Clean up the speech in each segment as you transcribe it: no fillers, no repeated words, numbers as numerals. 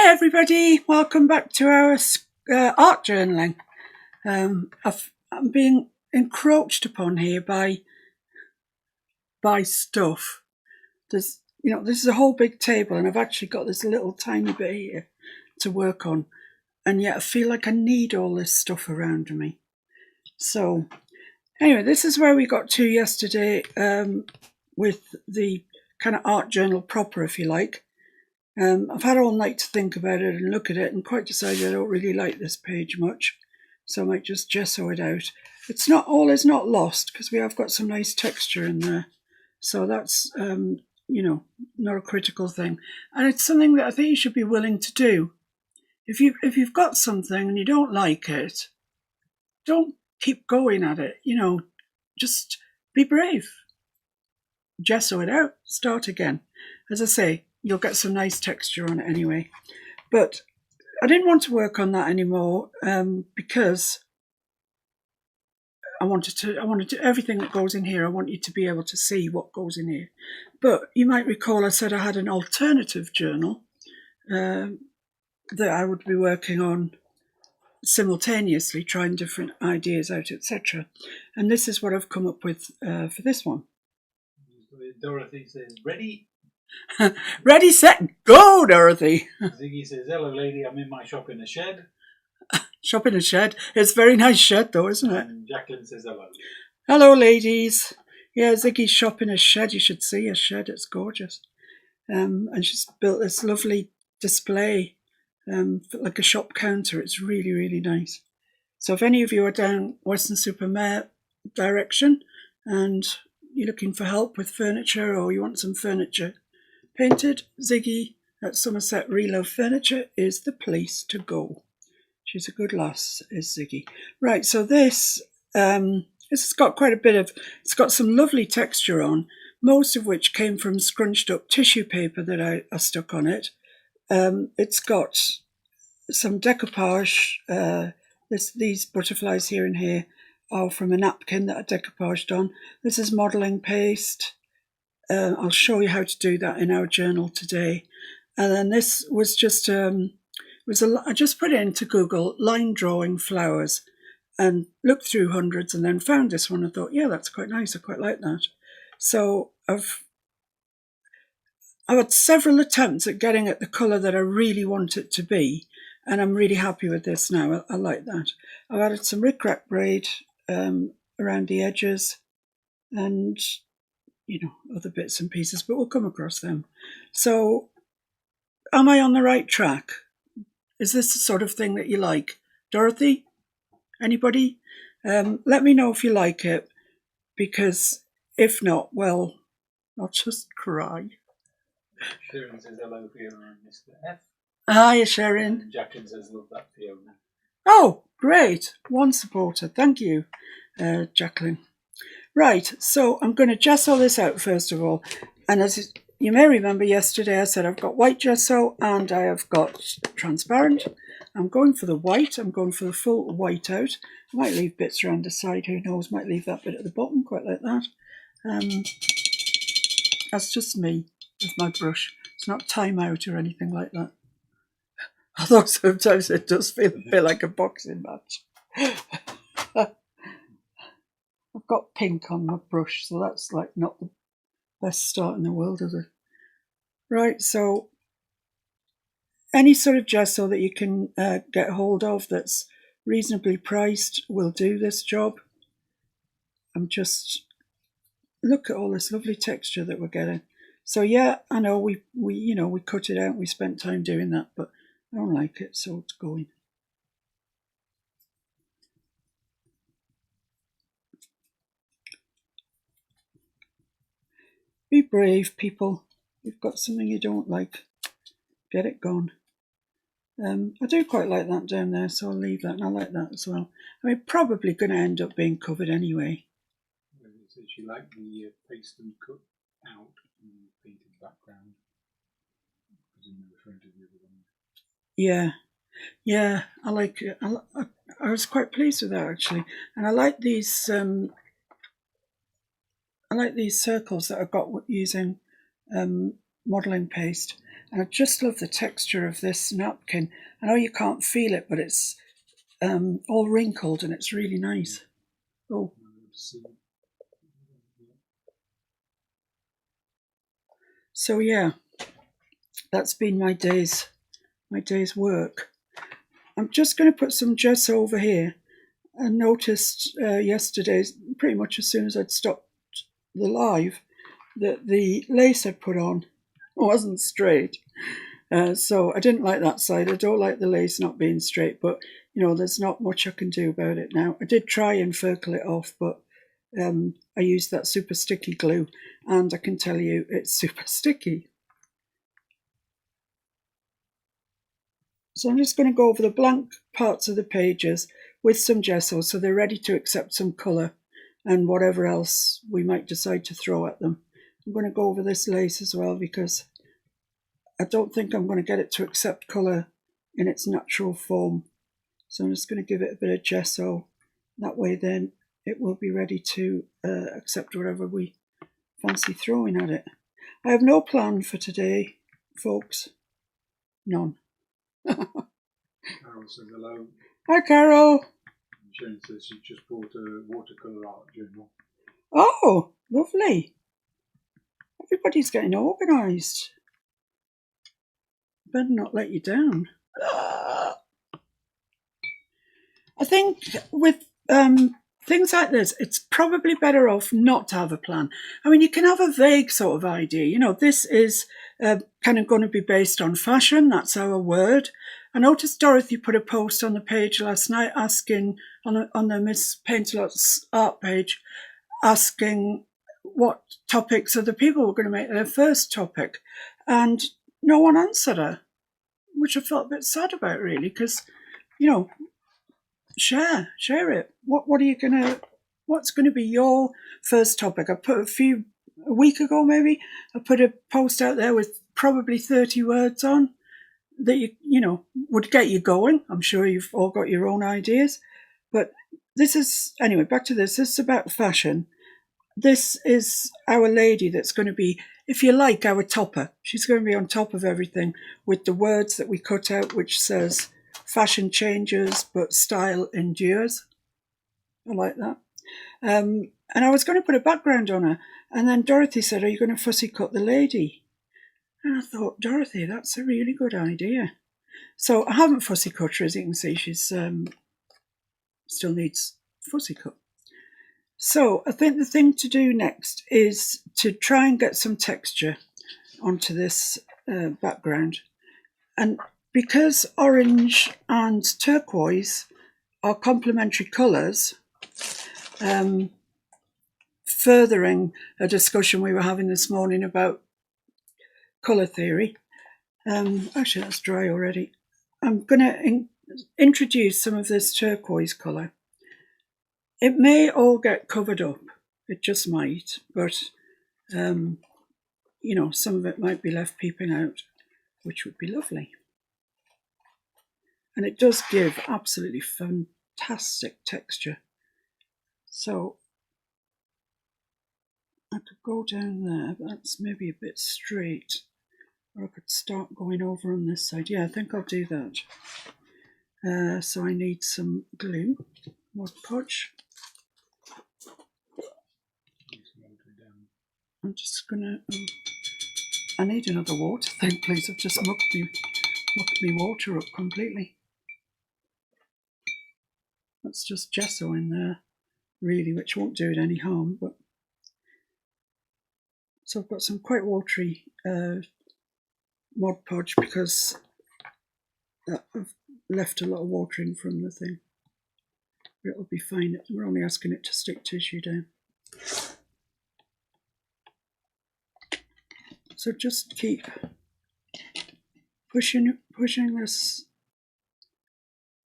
everybody, welcome back to our art journaling. I'm being encroached upon here by stuff. This is a whole big table, and I've actually got this little tiny bit here to work on, and yet I feel like I need all this stuff around me. So anyway, this is where we got to yesterday with the kind of art journal proper, if you like. I've had all night to think about it and look at it, and quite decided I don't really like this page much, so I might just gesso it out. It's not all is not lost, because we have got some nice texture in there, so that's not a critical thing, and it's something that I think you should be willing to do. If you've got something and you don't like it, don't keep going at it. Just be brave, gesso it out, start again. As I say, you'll get some nice texture on it anyway. But I didn't want to work on that anymore because I wanted to everything that goes in here, I want you to be able to see what goes in here. But you might recall I said I had an alternative journal that I would be working on simultaneously, trying different ideas out, etc. And this is what I've come up with for this one. Dorothy says, ready? Ready, set, go, Dorothy. Ziggy says, hello lady, I'm in my shop in a shed. Shop in a shed. It's a very nice shed though, isn't it? And Jacqueline says hello. Hello ladies. Yeah, Ziggy's shop in a shed. You should see a shed, it's gorgeous. And she's built this lovely display, like a shop counter. It's really, really nice. So if any of you are down Weston-super-Mare direction and you're looking for help with furniture, or you want some furniture painted, Ziggy at Somerset Relove Furniture is the place to go. She's a good lass, is Ziggy. Right, so this has got quite a bit of, it's got some lovely texture on, most of which came from scrunched up tissue paper that I stuck on it. It's got some decoupage. These butterflies here and here are from a napkin that I decoupaged on. This is modelling paste. I'll show you how to do that in our journal today. And then this was just, I just put it into Google, line drawing flowers, and looked through hundreds and then found this one and thought, yeah, that's quite nice. I quite like that. So I've had several attempts at getting at the colour that I really want it to be, and I'm really happy with this now. I like that. I've added some rickrack braid around the edges and other bits and pieces, but we'll come across them. So am I on the right track? Is this the sort of thing that you like? Dorothy? Anybody? Let me know if you like it, because if not, well, I'll just cry. Sharon says hello Fiona and Mr. F. Hi, Sharon. And Jacqueline says love that Fiona. Oh, great. One supporter. Thank you, Jacqueline. Right, so I'm going to gesso this out first of all. And as you may remember yesterday, I said I've got white gesso and I have got transparent. I'm going for the white. I'm going for the full white out. I might leave bits around the side, who knows, might leave that bit at the bottom, quite like that. That's just me with my brush. It's not time out or anything like that. Although sometimes it does feel a bit like a boxing match. I've got pink on my brush, so that's like not the best start in the world, is it? Right, so any sort of gesso that you can get hold of that's reasonably priced will do this job. I'm just, look at all this lovely texture that we're getting. So yeah, I know we cut it out, we spent time doing that, but I don't like it, so it's going. Be brave, people. You've got something you don't like, get it gone. I do quite like that down there, so I'll leave that, and I like that as well. I mean, probably going to end up being covered anyway. So she liked the paste and cut out and painted background. Yeah, I like it. I was quite pleased with that actually, and I like these. I like these circles that I got using modelling paste, and I just love the texture of this napkin. I know you can't feel it, but it's all wrinkled and it's really nice. Oh, so yeah, that's been my day's work. I'm just going to put some gesso over here. I noticed yesterday, pretty much as soon as I'd stopped the live, that the lace I'd put on wasn't straight. So I didn't like that side. I don't like the lace not being straight, but you know, there's not much I can do about it now. I did try and furcle it off, but I used that super sticky glue, and I can tell you it's super sticky. So I'm just going to go over the blank parts of the pages with some gesso so they're ready to accept some colour and whatever else we might decide to throw at them. I'm going to go over this lace as well because I don't think I'm going to get it to accept colour in its natural form. So I'm just going to give it a bit of gesso. That way then it will be ready to accept whatever we fancy throwing at it. I have no plan for today, folks. None. Carol says hello. Hi, Carol. Jane says she just bought a watercolour art journal. Oh, lovely. Everybody's getting organised. Better not let you down. I think with things like this, it's probably better off not to have a plan. I mean, you can have a vague sort of idea. You know, this is kind of going to be based on fashion. That's our word. I noticed Dorothy put a post on the page last night asking, on the Miss Paintalot's art page, asking what topics other people were going to make their first topic. And no one answered her, which I felt a bit sad about, really, because, you know, share it. What's gonna be your first topic? I put a week ago maybe, I put a post out there with probably 30 words on that you know would get you going. I'm sure you've all got your own ideas, but this is, anyway, back to this. This is about fashion. This is our lady that's going to be, if you like, our topper. She's going to be on top of everything with the words that we cut out, which says fashion changes, but style endures. I like that. And I was going to put a background on her. And then Dorothy said, are you going to fussy cut the lady? And I thought, Dorothy, that's a really good idea. So I haven't fussy cut her, as you can see. She's still needs fussy cut. So I think the thing to do next is to try and get some texture onto this background. And because orange and turquoise are complementary colours, furthering a discussion we were having this morning about colour theory. Actually, that's dry already. I'm going to introduce some of this turquoise colour. It may all get covered up, it just might, but you know, some of it might be left peeping out, which would be lovely. And it does give absolutely fantastic texture. So I could go down there, but that's maybe a bit straight. Or I could start going over on this side. Yeah, I think I'll do that. So I need some glue, Mod Podge. I'm just gonna, I need another water thing, please. I've just mucked me water up completely. That's just gesso in there, really, which won't do it any harm. But so I've got some quite watery Mod Podge because I've left a lot of water in from the thing. But it'll be fine. We're only asking it to stick tissue down. So just keep pushing this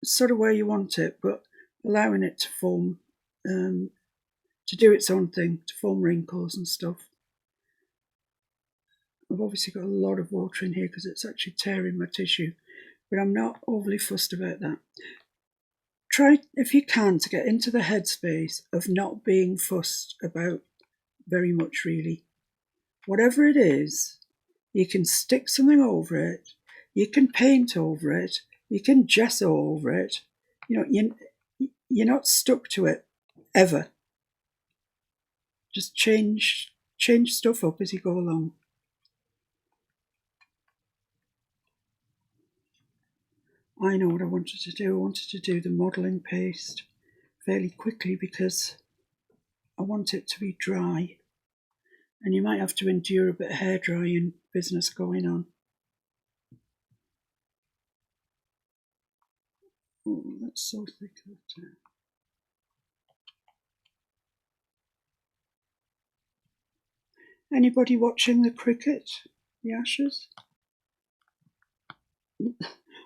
sort of where you want it, but allowing it to form, to do its own thing, to form wrinkles and stuff. I've obviously got a lot of water in here because it's actually tearing my tissue, but I'm not overly fussed about that. Try, if you can, to get into the headspace of not being fussed about very much, really. Whatever it is, You can stick something over it. You can paint over it. You can gesso over it. You know, you're not stuck to it ever. Just change stuff up as you go along. I know what I wanted to do. I wanted to do the modelling paste fairly quickly because I want it to be dry. And you might have to endure a bit of hair drying business going on. Oh, that's so thick. Anybody watching the cricket? The Ashes?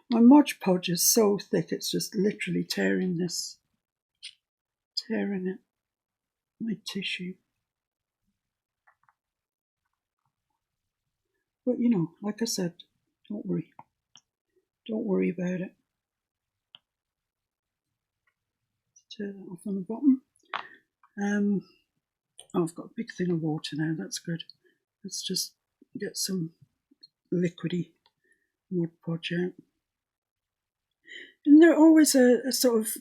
My Mod Podge is so thick it's just literally tearing it, my tissue. But you know, like I said, don't worry about it. Tear that off on the bottom. Oh, I've got a big thing of water now, that's good. Let's just get some liquidy Mod Podge out. Isn't there always a sort of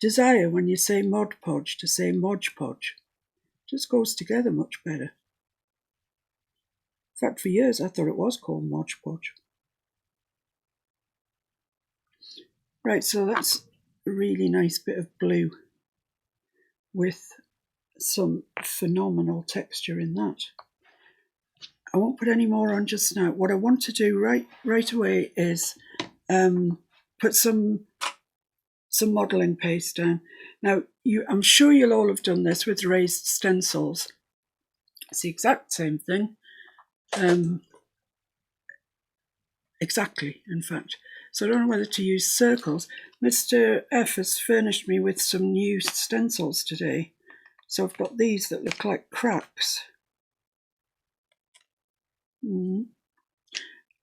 desire when you say Mod Podge to say Mod Podge? It just goes together much better. In fact, for years I thought it was called Mod Podge. Right, so that's a really nice bit of blue with some phenomenal texture in that. I won't put any more on just now. What I want to do right away is put some modelling paste down. Now, I'm sure you'll all have done this with raised stencils. It's the exact same thing. Exactly, in fact. So I don't know whether to use circles. Mr. F has furnished me with some new stencils today. So I've got these that look like cracks.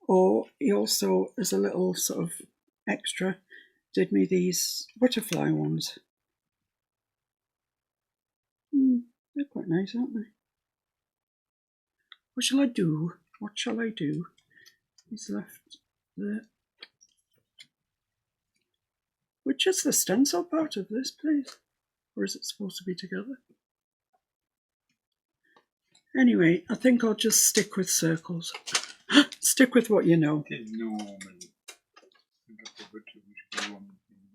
Or he also, as a little sort of extra, did me these butterfly ones. They're quite nice, aren't they? What shall I do? What shall I do? He's left there. Which is the stencil part of this, please? Or is it supposed to be together? Anyway, I think I'll just stick with circles. Stick with what you know.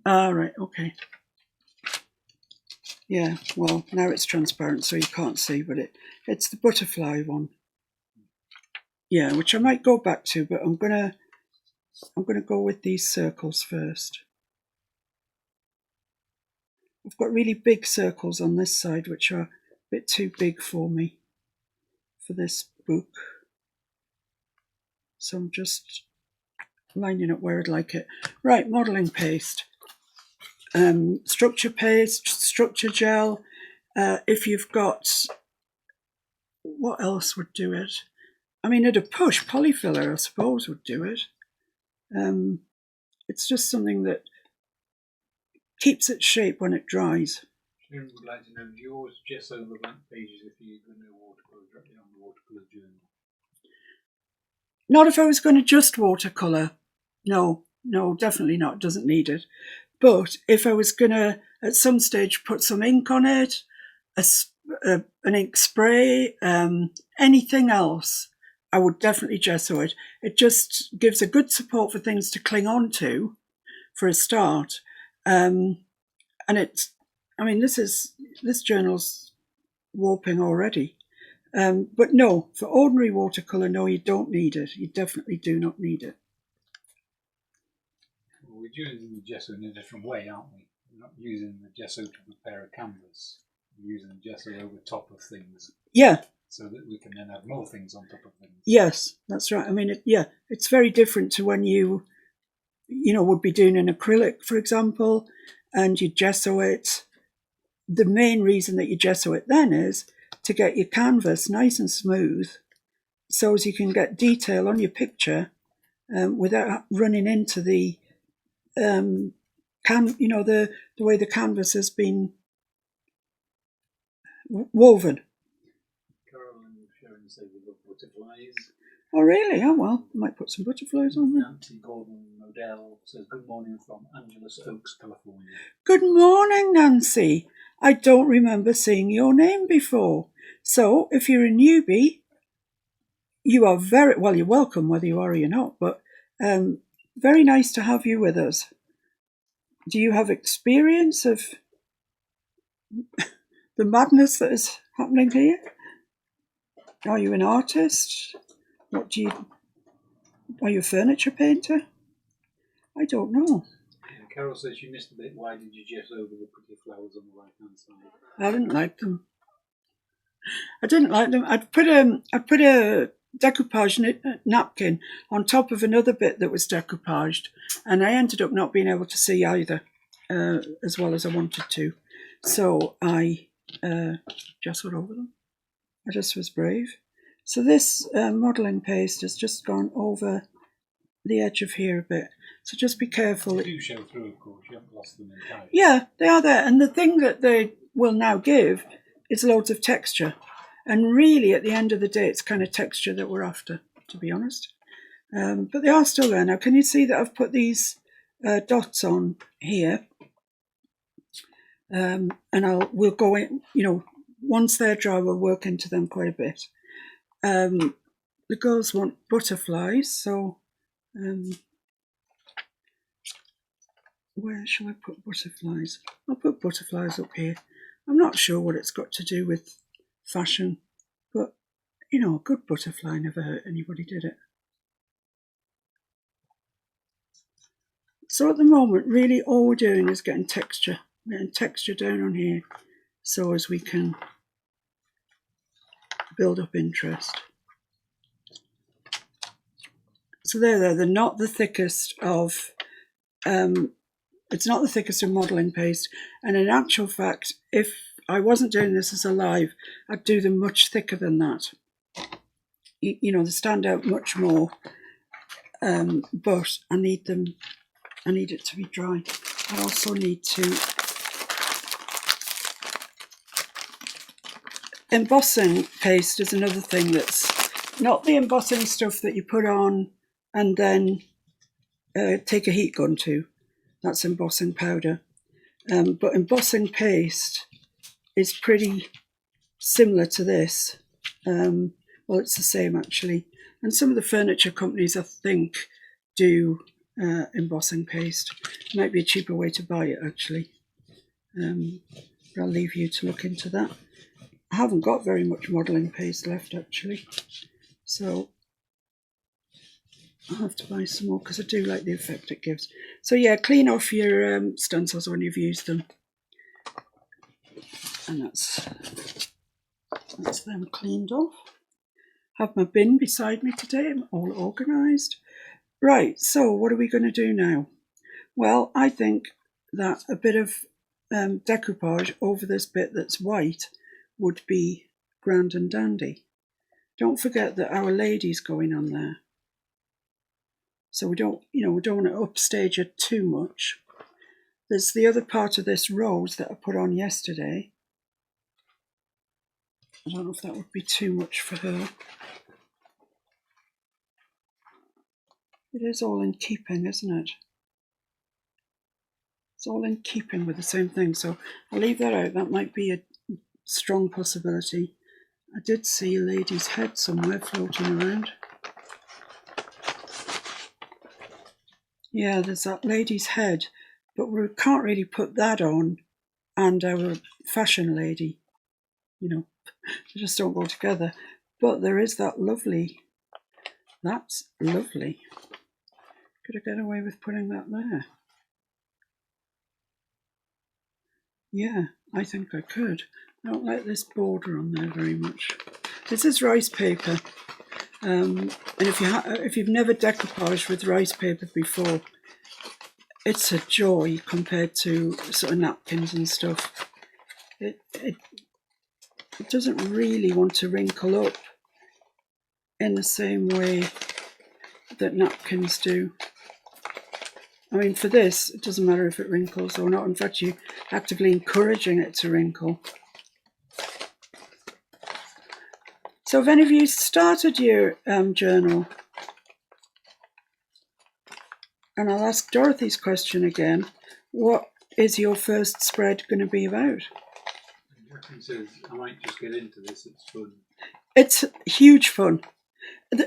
Ah, right, okay. Yeah, well, now it's transparent so you can't see, but it's the butterfly one. Yeah, which I might go back to, but I'm gonna go with these circles first. I've got really big circles on this side, which are a bit too big for me for this book. So I'm just lining up where I'd like it. Right, modelling paste. Structure paste, structure gel. If you've got, what else would do it? I mean, at a push, polyfiller, I suppose, would do it. It's just something that keeps its shape when it dries. Sharon would like to know, do you always gesso the blank pages if you're going to watercolour directly on the watercolour journal? Not if I was going to just watercolour. No, definitely not. Doesn't need it. But if I was going to, at some stage, put some ink on it, an ink spray, anything else, I would definitely gesso it. It just gives a good support for things to cling on to, for a start. And it's, I mean, this journal's warping already. But no, for ordinary watercolour, no, you don't need it. You definitely do not need it. Well, we're using the gesso in a different way, aren't we? We're not using the gesso to prepare a canvas. We're using the gesso over top of things. Yeah. So that we can then have more things on top of things. Yes, that's right. I mean, it's very different to when you would be doing an acrylic, for example, and you gesso it. The main reason that you gesso it then is to get your canvas nice and smooth so as you can get detail on your picture without running into the the way the canvas has been woven. Caroline was showing, say, we love butterflies. Oh, really? Oh, well, I might put some butterflies on there. Nancy Gordon Modell says, good morning from Angeles Oaks, California. Good morning, Nancy. I don't remember seeing your name before. So if you're a newbie, you are you're welcome whether you are or you're not, but very nice to have you with us. Do you have experience of the madness that is happening here? Are you an artist? Are you a furniture painter? I don't know. Carol says she missed a bit. Why did you gesso over the pretty flowers on the right hand side? I didn't like them. I'd put a decoupage napkin on top of another bit that was decoupaged, and I ended up not being able to see either as well as I wanted to. So I gessoed over them. I just was brave. So this modelling paste has just gone over the edge of here a bit. So just be careful. They do show through, of course. You haven't lost them entirely. Yeah, they are there. And the thing that they will now give is loads of texture. And really, at the end of the day, it's kind of texture that we're after, to be honest. But they are still there now. Can you see that I've put these dots on here? And we'll go in, once they're dry, we'll work into them quite a bit. The girls want butterflies, so where shall I put butterflies? I'll put butterflies up here. I'm not sure what it's got to do with fashion, but a good butterfly never hurt anybody, did it? So at the moment, really all we're doing is getting texture down on here so as we can build up interest. So they're not the thickest of it's not the thickest of modelling paste, and in actual fact, if I wasn't doing this as a live, I'd do them much thicker than that. They stand out much more, but I need it to be dry. I also need to embossing paste is another thing that's not the embossing stuff that you put on and then take a heat gun to. That's embossing powder. But embossing paste is pretty similar to this. Well, it's the same actually. And some of the furniture companies, I think, do embossing paste. It might be a cheaper way to buy it actually. But I'll leave you to look into that. I haven't got very much modelling paste left actually. So I'll have to buy some more because I do like the effect it gives. So yeah, clean off your stencils when you've used them. And that's them cleaned off. Have my bin beside me today, I'm all organised. Right, so what are we going to do now? Well, I think that a bit of decoupage over this bit that's white would be grand and dandy. Don't forget that Our Lady's going on there. So we don't want to upstage it too much. There's the other part of this rose that I put on yesterday. I don't know if that would be too much for her. It is all in keeping, isn't it? It's all in keeping with the same thing. So I'll leave that out. That might be a strong possibility. I did see a lady's head somewhere floating around. Yeah, there's that lady's head, but we can't really put that on and our fashion lady. They just don't go together. But there is that lovely, that's lovely. Could I get away with putting that there? Yeah, I think I could. I don't like this border on there very much. This is rice paper. And if you've never decoupaged with rice paper before, it's a joy compared to sort of napkins and stuff. It doesn't really want to wrinkle up in the same way that napkins do. I mean, for this, it doesn't matter if it wrinkles or not. In fact, you're actively encouraging it to wrinkle. So have any of you started your journal? And I'll ask Dorothy's question again. What is your first spread going to be about? Jackie says, I might just get into this, it's fun. It's huge fun.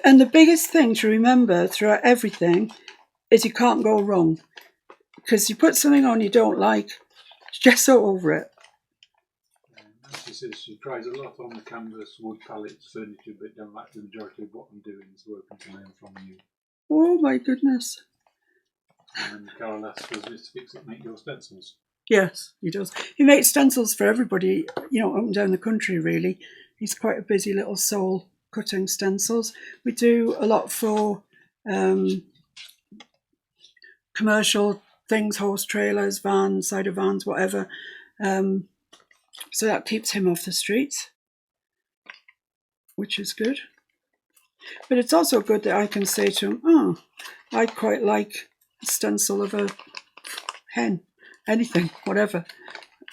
And the biggest thing to remember throughout everything is you can't go wrong. Because you put something on you don't like, gesso over it. She says she tries a lot on the canvas, wood palettes, furniture, but don't like the majority of what I'm doing is working to learn from you. Oh my goodness. And Carol asks, does Mr. Fix-It make your stencils? Yes, he does. He makes stencils for everybody, you know, up and down the country, really. He's quite a busy little soul cutting stencils. We do a lot for commercial things, horse trailers, vans, cider vans, whatever. So that keeps him off the streets, which is good. But it's also good that I can say to him, oh, I quite like a stencil of a hen, anything, whatever.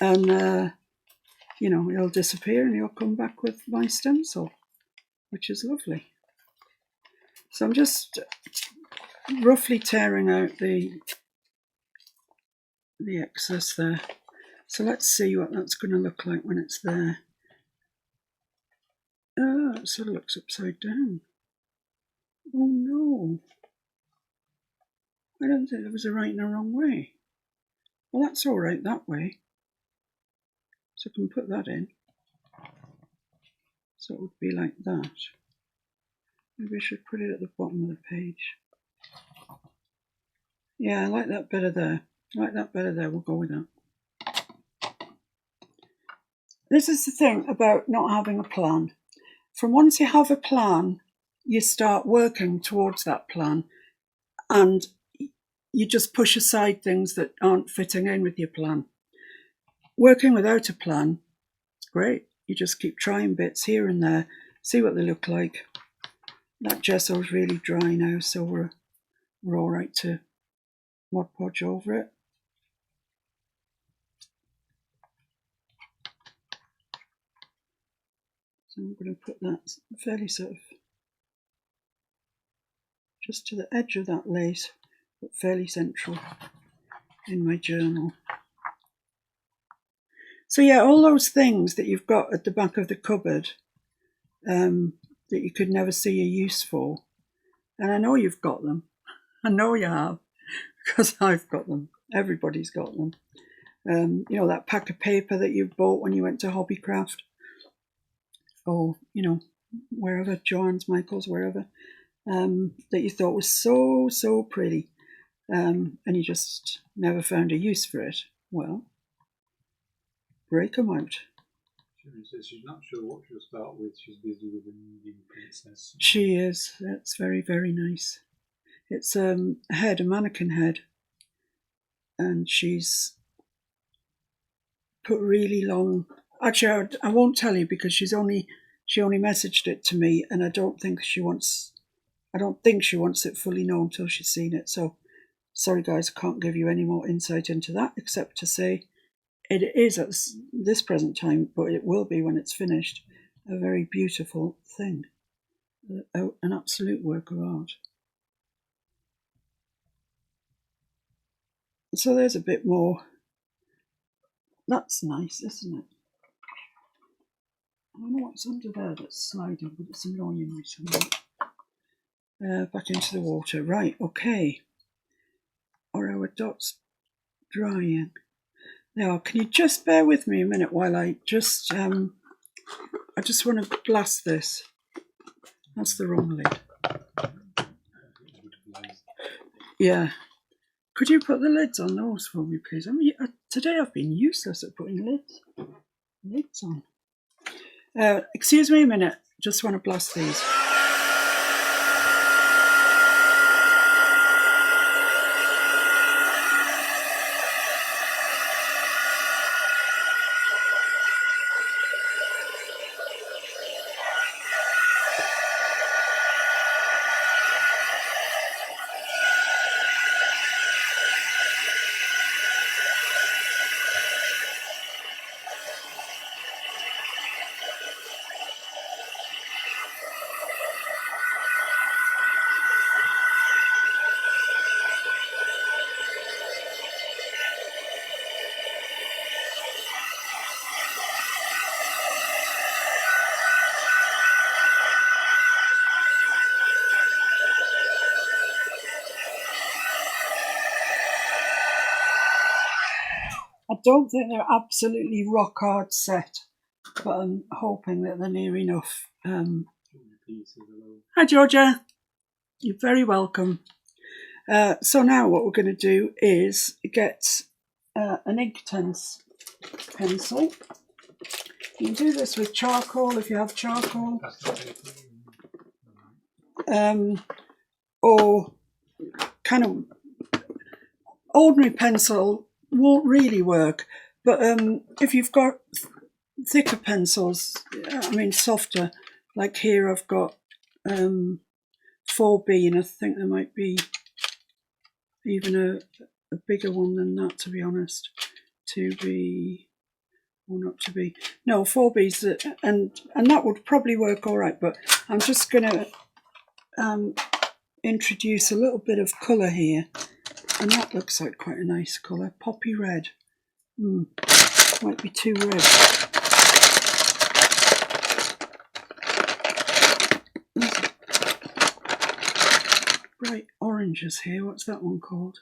And, you know, he'll disappear and he'll come back with my stencil, which is lovely. So I'm just roughly tearing out the excess there. So let's see what that's going to look like when it's there. Oh, it sort of looks upside down. Oh no. I don't think there was a right and a wrong way. Well, that's all right that way. So I can put that in. So it would be like that. Maybe I should put it at the bottom of the page. Yeah, I like that better there. I like that better there. We'll go with that. This is the thing about not having a plan. From once you have a plan, you start working towards that plan, and you just push aside things that aren't fitting in with your plan. Working without a plan, it's great. You just keep trying bits here and there, see what they look like. That gesso's really dry now, so we're all right to Mod Podge over it. So I'm going to put that fairly sort of just to the edge of that lace, but fairly central in my journal. So yeah, all those things that you've got at the back of the cupboard that you could never see a use for, and I know you've got them. I know you have, because I've got them. Everybody's got them. You know, that pack of paper that you bought when you went to Hobbycraft, or, you know, wherever, Joann's, Michael's, wherever, that you thought was so pretty, and you just never found a use for it. Well, break them out. She says she's not sure what she'll start with. She's busy with an Indian princess. She is. That's very, very nice. It's a head, a mannequin head, and she's put really long. Actually, I won't tell you because she only messaged it to me, and I don't think she wants it fully known until she's seen it. So, sorry guys, I can't give you any more insight into that except to say it is at this present time, but it will be when it's finished, a very beautiful thing, an absolute work of art. So there's a bit more. That's nice, isn't it? I don't know what's under there that's sliding, but it's annoying me somewhat. Back into the water. Right, okay. Are our dots drying? Now, can you just bear with me a minute while I just want to blast this. That's the wrong lid. Yeah. Could you put the lids on those for me, please? I mean, today I've been useless at putting lids on. Excuse me a minute. Just want to blast these. don't think they're absolutely rock hard set, but I'm hoping that they're near enough. Hi Georgia, you're very welcome. So now what we're going to do is get an Inktense pencil. You can do this with charcoal if you have charcoal, or kind of ordinary pencil won't really work, but if you've got thicker pencils, I mean softer, like here I've got 4B, and I think there might be even a bigger one than that, to be honest. 2B, or not to be, no, 4B's, and that would probably work all right, but I'm just going to introduce a little bit of colour here, and that looks like quite a nice colour. Poppy red. Might be too red. Bright oranges here. What's that one called?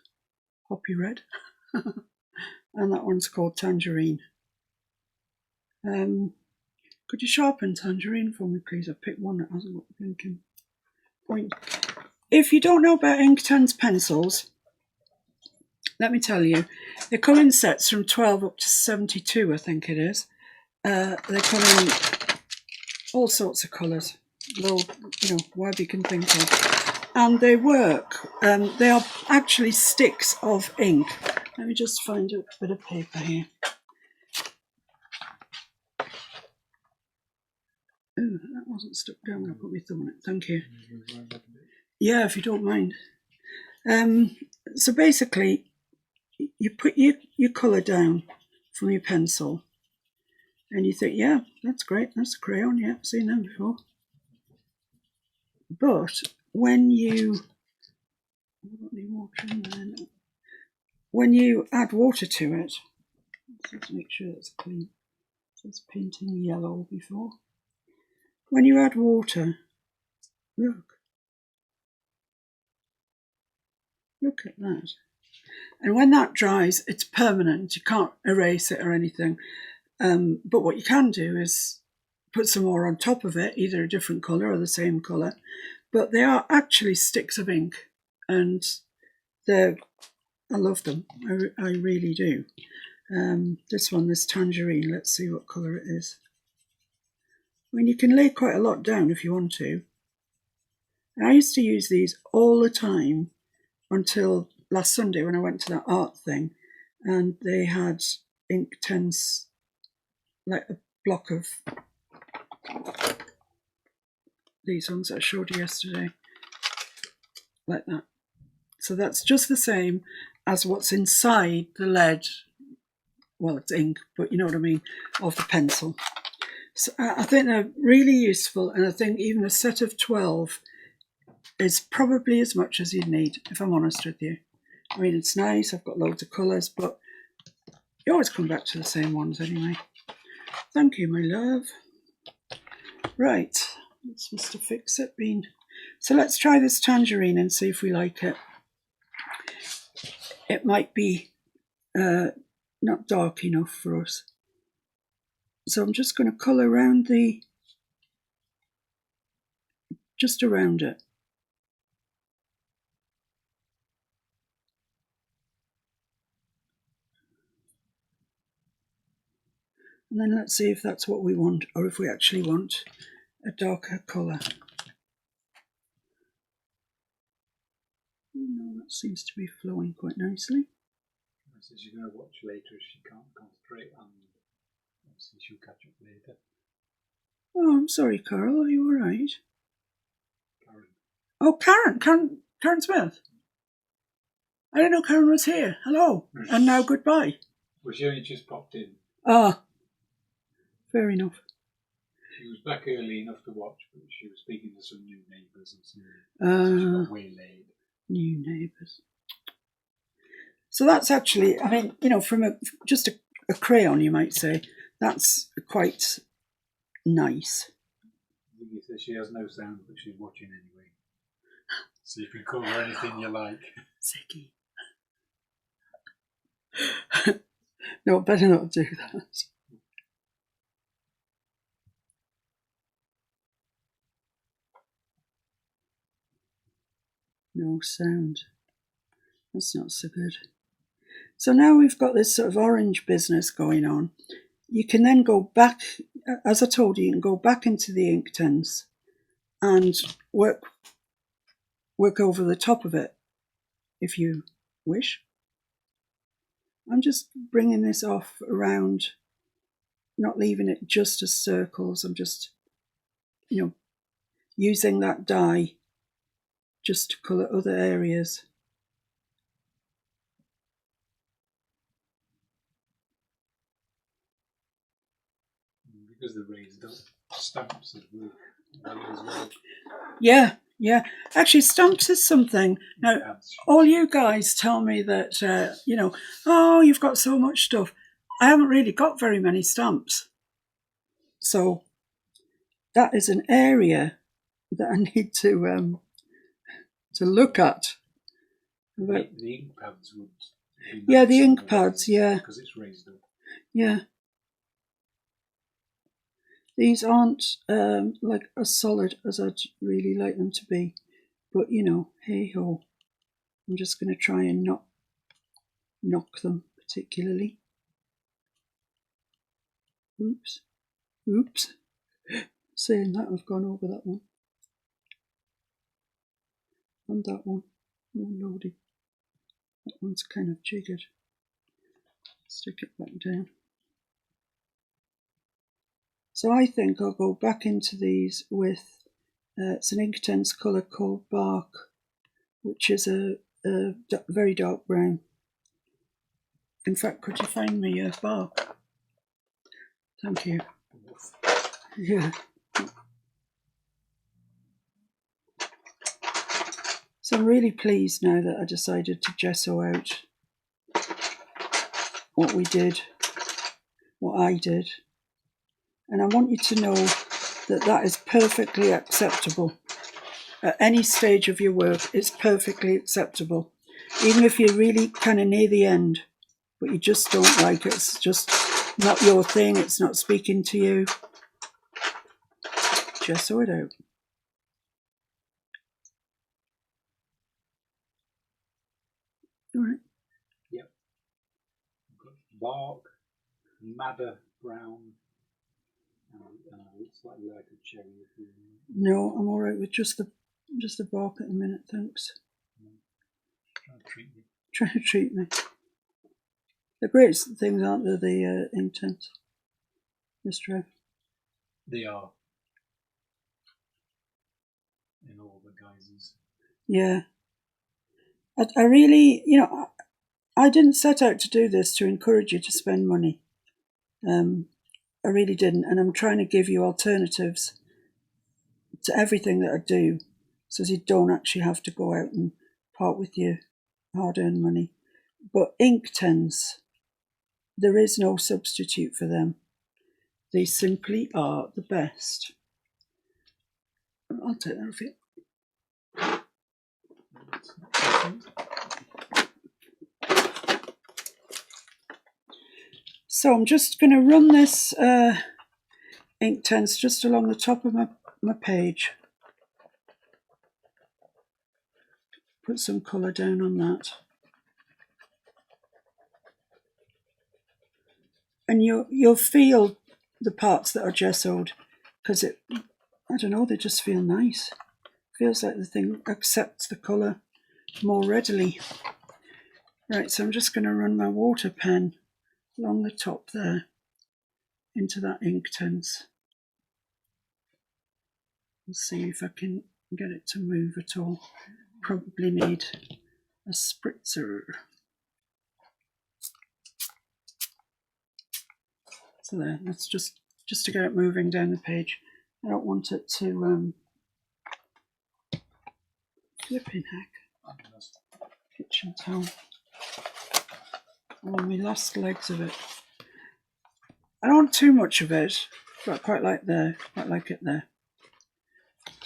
Poppy red. And that one's called tangerine. Could you sharpen tangerine for me, please? I picked one that hasn't got the blinking point. If you don't know about Inktense pencils, let me tell you, they come in sets from 12 up to 72, I think it is. They come in all sorts of colours, whatever you can think of. And they work. They are actually sticks of ink. Let me just find a bit of paper here. Oh, that wasn't stuck down when I put my thumb on it. Thank you. Yeah, if you don't mind. So basically, you put your colour down from your pencil, and you think, yeah, that's great, that's a crayon, yeah, I've seen them before. But when you add water to it, let's just make sure it's clean. It says painting yellow before. When you add water, look at that. And when that dries, it's permanent. You can't erase it or anything. But what you can do is put some more on top of it, either a different colour or the same colour. But they are actually sticks of ink, and I love them. I really do. This one, this tangerine, let's see what colour it is. I mean, you can lay quite a lot down if you want to. And I used to use these all the time until last Sunday when I went to that art thing, and they had Inktense, like a block of these ones that I showed you yesterday, like that. So that's just the same as what's inside the lead. Well, it's ink, but you know what I mean, of the pencil. So I think they're really useful, and I think even a set of 12 is probably as much as you need, if I'm honest with you. I mean, it's nice, I've got loads of colours, but you always come back to the same ones anyway. Thank you, my love. Right, that's Mr. Fix-It Bean. So let's try this tangerine and see if we like it. It might be not dark enough for us. So I'm just going to colour around just around it. And then let's see if that's what we want, or if we actually want a darker colour. No, that seems to be flowing quite nicely. Says you're going to watch later if she can't concentrate, and obviously she'll catch up later. Oh, I'm sorry, Carol. Are you all right? Karen. Oh, Karen Smith. I didn't know Karen was here. Hello, and now goodbye. Well, she only just popped in. Ah, fair enough. She was back early enough to watch, but she was speaking to some new neighbours and so she got waylaid. New neighbours. So that's actually, I mean, you know, from just a crayon, you might say, that's quite nice. Ziggy says she has no sound, but she's watching anyway. So you can call her anything you like. Ziggy. No, better not do that. No sound. That's not so good. So now we've got this sort of orange business going on. You can then go back, as I told you, you can go back into the Inktense and work over the top of it if you wish. I'm just bringing this off around, not leaving it just as circles. I'm just, using that dye just to colour other areas. Because the raised up stamps would work well as well. Yeah. Actually, stamps is something. Now, all you guys tell me that, oh, you've got so much stuff. I haven't really got very many stamps. So that is an area that I need to look at. The ink pads would be nice. Yeah, the ink pads, yeah. Because it's raised up. Yeah. These aren't like as solid as I'd really like them to be. But, hey ho. I'm just going to try and not knock them particularly. Oops. Saying that, I've gone over that one. And that one. Oh lordy. That one's kind of jiggered. Stick it back down. So I think I'll go back into these with, it's an Inktense colour called Bark, which is a very dark brown. In fact, could you find me a Bark? Thank you. Yeah. So I'm really pleased now that I decided to gesso out what I did. And I want you to know that that is perfectly acceptable. At any stage of your work, it's perfectly acceptable. Even if you're really kind of near the end, but you just don't like it, it's just not your thing, it's not speaking to you, gesso it out. All right. Yep. Bark, madder brown, and a slightly lighter cherry. No, I'm all right with just the bark at the minute, thanks. Trying to treat me. Trying to treat me. The great things, aren't they, the Inktense, Mr. F? They are. In all the guises. Yeah. I really, I didn't set out to do this to encourage you to spend money. I really didn't. And I'm trying to give you alternatives to everything that I do so you don't actually have to go out and part with your hard-earned money. But Inktense, there is no substitute for them. They simply are the best. I'll take that off you. So I'm just going to run this Inktense just along the top of my page. Put some colour down on that. And you'll feel the parts that are gessoed, because I don't know, they just feel nice. Feels like the thing accepts the colour more readily. Right, so I'm just going to run my water pen along the top there into that Inktense. Let's see if I can get it to move at all. Probably need a spritzer. So there, that's just to get it moving down the page. I don't want it to flipping heck. Kitchen towel. Oh, my last legs of it. I don't want too much of it, but I quite like it there.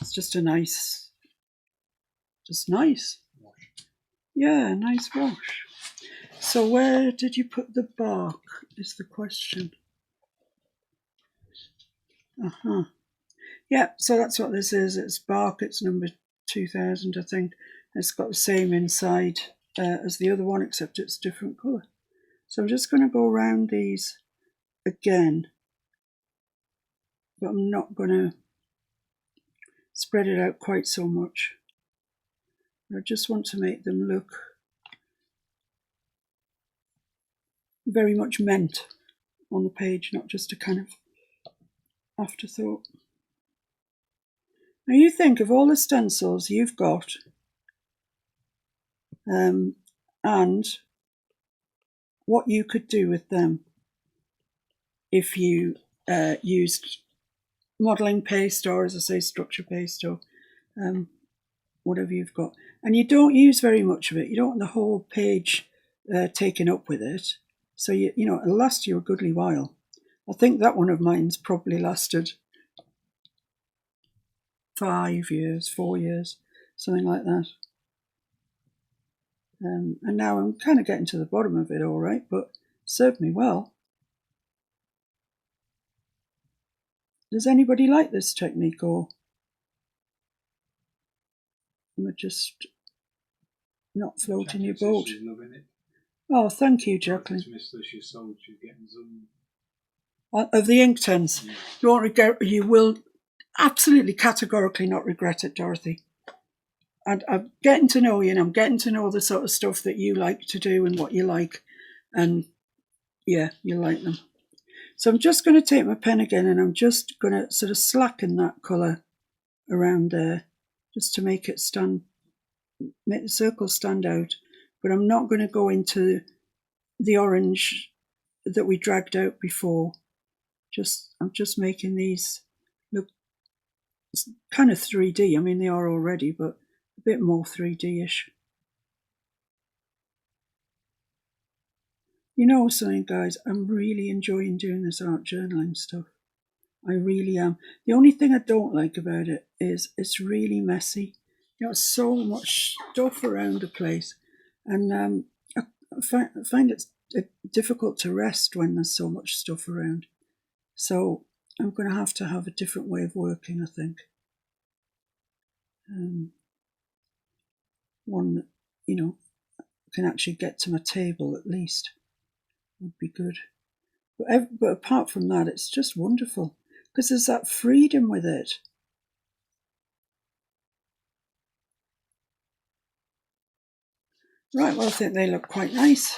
It's just a nice, Yeah, nice wash. So where did you put the bark is the question. Yeah, so that's what this is. It's bark. It's number 2000, I think. It's got the same inside as the other one, except it's a different colour. So I'm just going to go around these again, but I'm not going to spread it out quite so much. I just want to make them look very much meant on the page, not just a kind of afterthought. Now you think of all the stencils you've got and what you could do with them if you used modelling paste, or as I say, structure paste, or whatever you've got. And you don't use very much of it. You don't want the whole page taken up with it. So you know it'll last you a goodly while. I think that one of mine's probably lasted 5 years, 4 years, something like that. And now I'm kind of getting to the bottom of it all right, but served me well. Does anybody like this technique, or am I just not floating your boat? She's loving it. Oh, thank you, Jacqueline. She's getting some of the ink tins. Yeah. You won't regret. You will absolutely categorically not regret it, Dorothy. And I'm getting to know you, and I'm getting to know the sort of stuff that you like to do and what you like, and yeah, you like them. So I'm just going to take my pen again, and I'm just going to sort of slacken that colour around there, just to make it stand, make the circle stand out. But I'm not going to go into the orange that we dragged out before. I'm just making these look kind of 3D. I mean, they are already, but a bit more 3D-ish. You know something, guys, I'm really enjoying doing this art journaling stuff. I really am. The only thing I don't like about it is it's really messy. You know, so much stuff around the place. And I find it's difficult to rest when there's so much stuff around. So I'm going to have a different way of working, I think. One that, you know, can actually get to my table at least would be good. But apart from that, it's just wonderful because there's that freedom with it. Right, well, I think they look quite nice.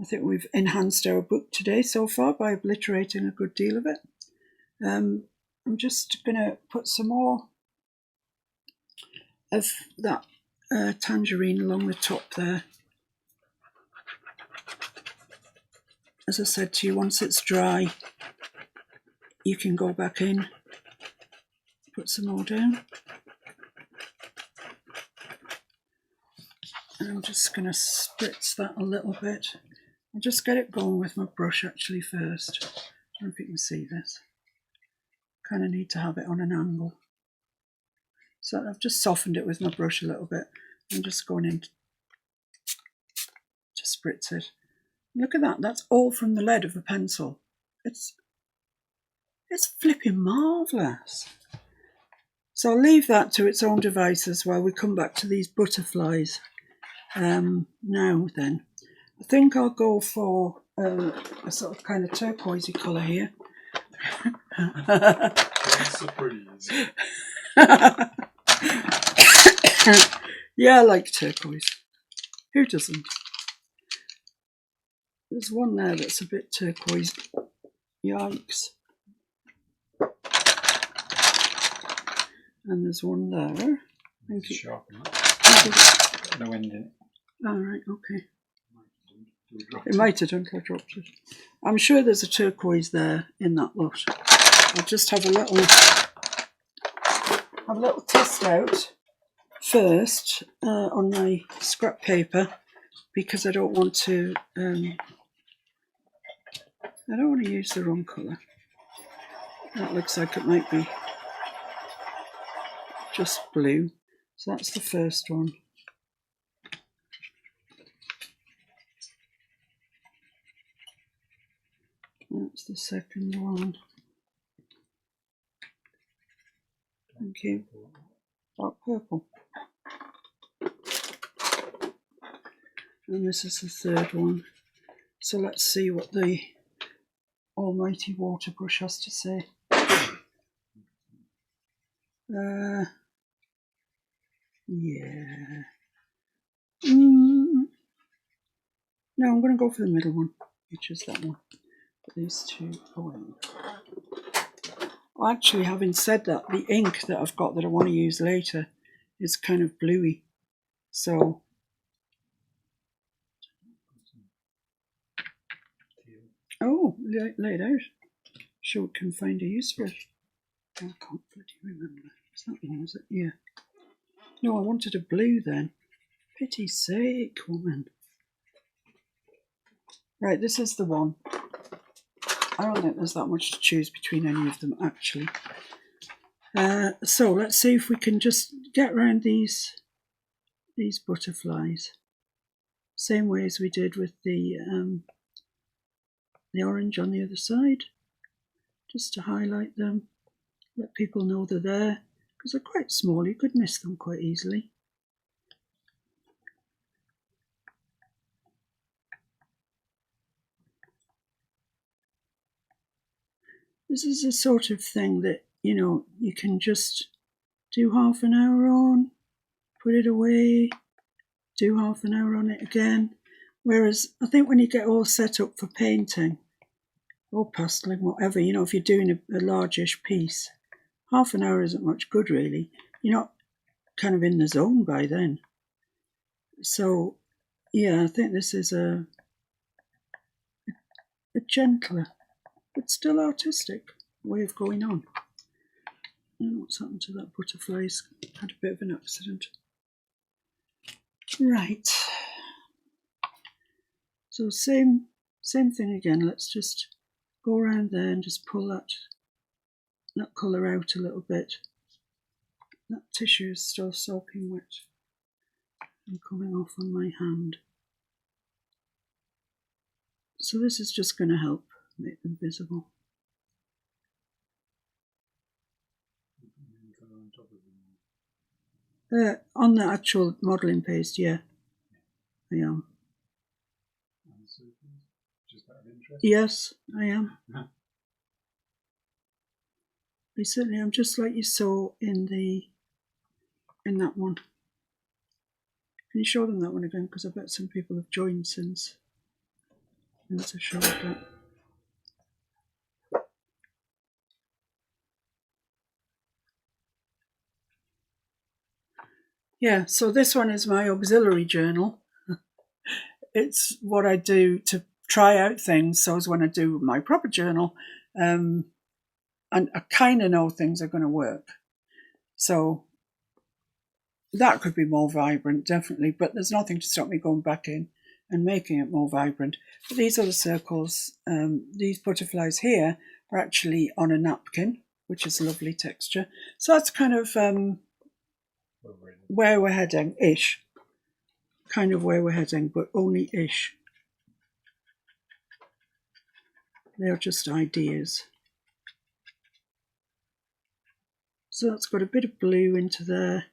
I think we've enhanced our book today so far by obliterating a good deal of it. I'm just going to put some more of that tangerine along the top there. As I said to you, once it's dry, you can go back in, put some more down. And I'm just going to spritz that a little bit. I'll just get it going with my brush actually first. I don't know if you can see this. Kind of need to have it on an angle. So I've just softened it with my brush a little bit. I'm just going in to spritz it. Look at that, that's all from the lead of the pencil. It's flipping marvellous. So I'll leave that to its own devices while we come back to these butterflies. Now then, I think I'll go for a sort of kind of turquoisey colour here. That's so pretty. Yeah, I like turquoise. Who doesn't? There's one there that's a bit turquoise. Yikes. And there's one there. Thank you. Sharp, no end in it. All right, okay. It might have done until I dropped it. I'm sure there's a turquoise there in that lot. I'll just have a little test out first on my scrap paper, because I don't want to use the wrong colour. That looks like it might be just blue. So that's the first one. That's the second one. Thank you. Dark purple. And this is the third one. So let's see what the almighty water brush has to say. Yeah. No, I'm going to go for the middle one, which is that one. Put these two away. Well, actually, having said that, the ink that I've got that I want to use later is kind of bluey. So, oh, lay it out. Sure, we can find a use for it. I can't bloody remember. Is that one, was it? Yeah. No, I wanted a blue then. Pity's sake, woman. Right, this is the one. I don't think there's that much to choose between any of them, actually. So let's see if we can just get around these butterflies. Same way as we did with the orange on the other side. Just to highlight them, let people know they're there, because they're quite small, you could miss them quite easily. This is the sort of thing that, you know, you can just do half an hour on, put it away, do half an hour on it again. Whereas I think when you get all set up for painting or pasteling, whatever, you know, if you're doing a largish piece, half an hour isn't much good really. You're not kind of in the zone by then. So yeah, I think this is a gentler but still artistic way of going on. I don't know what's happened to that butterfly. It's had a bit of an accident. Right. So same thing again. Let's just go around there and just pull that colour out a little bit. That tissue is still soaking wet and coming off on my hand. So this is just going to help make them visible. On the actual modelling paste, yeah, I am. Yes, I am. I certainly am, just like you saw in that one. Can you show them that one again? Because I bet some people have joined since I showed that. Yeah, so this one is my auxiliary journal. It's what I do to try out things, so as when I do my proper journal, and I kind of know things are going to work. So that could be more vibrant, definitely, but there's nothing to stop me going back in and making it more vibrant. But these are the circles. These butterflies here are actually on a napkin, which is a lovely texture. So that's kind of where we're heading-ish. Kind of where we're heading, but only ish. They're just ideas. So that's got a bit of blue into there.